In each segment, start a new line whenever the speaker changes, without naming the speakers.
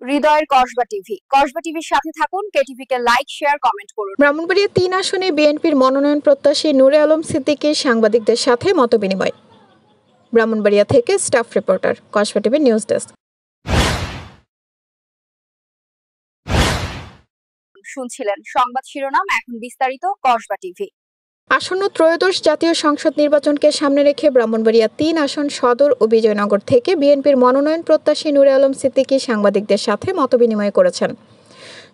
হৃদয়ের কসবা টিভির সাথে থাকুন। কেটিভি কে লাইক, শেয়ার, কমেন্ট করুন।
ব্রাহ্মণবাড়িয়া ৩ আসনে বিএনপির মনোনয়ন প্রত্যাশী নূরে আলম সিদ্দিকীর সাংবাদিকদের সাথে মতবিনিময়। ব্রাহ্মণবাড়িয়া থেকে staff reporter, Kasba TV news desk.
শুনছিলেন সংবাদ শিরোনাম, এখন বিস্তারিত। কসবা টিভি।
আসন্ন ত্রয়োদশ জাতীয় সংসদ নির্বাচনকে সামনে রেখে ব্রাহ্মণবাড়িয়া ৩ আসন সদর ও বিজয়নগর থেকে বিএনপির মনোনয়ন প্রত্যাশী নূরে আলম সিদ্দিকী সাংবাদিকদের সাথে মতবিনিময় করেছেন।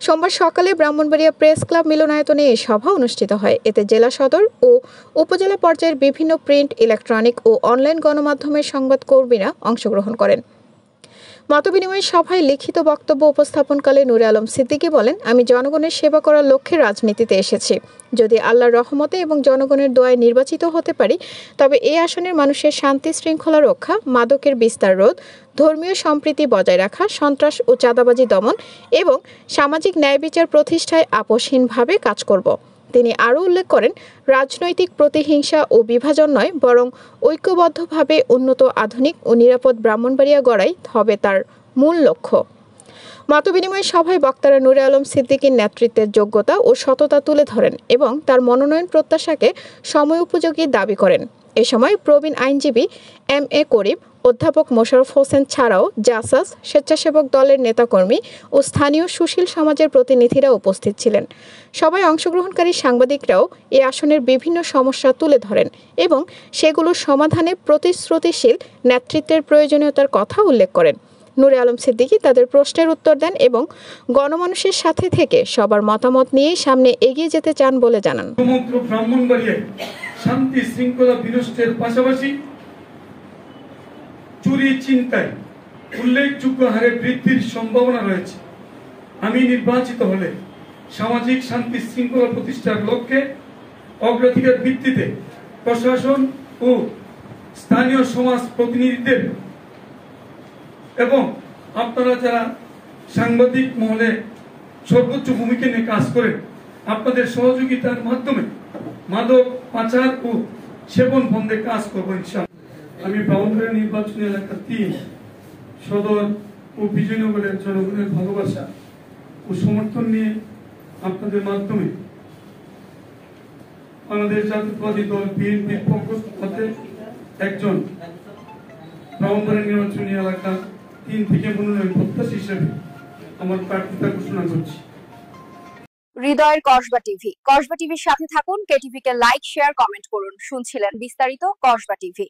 সোমবার সকালে ব্রাহ্মণবাড়িয়া প্রেস ক্লাব মিলনায়তনে এই সভা অনুষ্ঠিত হয়। এতে জেলা সদর ও উপজেলা পর্যায়ের বিভিন্ন প্রিন্ট, ইলেকট্রনিক ও অনলাইন গণমাধ্যমের সংবাদকর্মীরা অংশগ্রহণ করেন। মতবিনিময় সভায় লিখিত বক্তব্য উপস্থাপনকালে নূরে আলম সিদ্দিকী বলেন, আমি জনগণের সেবা করার লক্ষ্যে রাজনীতিতে এসেছি। যদি আল্লাহর রহমতে এবং জনগণের দোয়ায় নির্বাচিত হতে পারি, তবে এই আসনের মানুষের শান্তি শৃঙ্খলা রক্ষা, মাদকের বিস্তার রোধ, ধর্মীয় সম্প্রীতি বজায় রাখা, সন্ত্রাস ও চাঁদাবাজি দমন এবং সামাজিক ন্যায় বিচার প্রতিষ্ঠায় আপোষহীনভাবে কাজ করব। তিনি আরও উল্লেখ করেন, রাজনৈতিক প্রতিহিংসা ও বিভাজন নয়, বরং ঐক্যবদ্ধভাবে উন্নত, আধুনিক ও নিরাপদ ব্রাহ্মণবাড়িয়া গড়াই হবে তার মূল লক্ষ্য। মতবিনিময় সভায় বক্তারা নূরে আলম সিদ্দিকীর নেতৃত্বের যোগ্যতা ও সততা তুলে ধরেন এবং তার মনোনয়ন প্রত্যাশাকে সময়োপযোগী দাবি করেন। এ সময় প্রবীণ আইনজীবী MA করিম, অধ্যাপক মোশাররফ হোসেন ছাড়াও জাসাস, স্বেচ্ছাসেবক দলের নেতাকর্মী ও স্থানীয় সুশীল সমাজের প্রতিনিধিরা উপস্থিত ছিলেন। সভায় অংশগ্রহণকারী সাংবাদিকরাও এ আসনের বিভিন্ন সমস্যা তুলে ধরেন এবং সেগুলোর সমাধানে প্রতিশ্রুতিশীল নেতৃত্বের প্রয়োজনীয়তার কথা উল্লেখ করেন। নূরে আলম সিদ্দিকী তাদের প্রশ্নের উত্তর দেন এবং গণমানুষের সাথে থেকে সবার মতামত নিয়ে সামনে এগিয়ে যেতে চান বলে জানান।
সমগ্র ব্রাহ্মণবাড়িয়ায় শান্তি শৃঙ্খলা বিনষ্টের পাশাপাশি চুরি চিন্তায় উল্লেখযোগ্য হারে বৃদ্ধির সম্ভাবনা রয়েছে। আমি নির্বাচিত হলে সামাজিক শান্তি শৃঙ্খলা প্রতিষ্ঠার লক্ষ্যে অগ্রাধিকার ভিত্তিতে প্রশাসন ও স্থানীয় সমাজ প্রতিনিধিদের এবং আপনারা যারা সাংবাদিক মহলে সর্বোচ্চ ভূমিকা নিয়ে কাজ করেন, আপনাদের সহযোগিতার মাধ্যমে মাদক পাচার ও সেবন বন্ধে কাজ করবো ইনশাআল্লাহ। আমি ব্রাহ্মণবাড়িয়া নির্বাচনী এলাকা ৩ সদর ও বিজয়নগরের জনগণের ভালোবাসা ও সমর্থন নিয়ে আপনাদের মাধ্যমে বাংলাদেশ জাতীয়তাবাদী দল বিএনপির পক্ষ হতে একজন ব্রাহ্মণবাড়িয়া নির্বাচনী এলাকা ৩ থেকে মনোনয়ন প্রত্যাশী হিসেবে আমার প্রার্থিতা ঘোষণা করছি।
হৃদয়ের কসবা টিভির সাথে থাকুন। কেটিভি কে লাইক, শেয়ার, কমেন্ট করুন। শুনছিলেন বিস্তারিত। কসবা টিভি।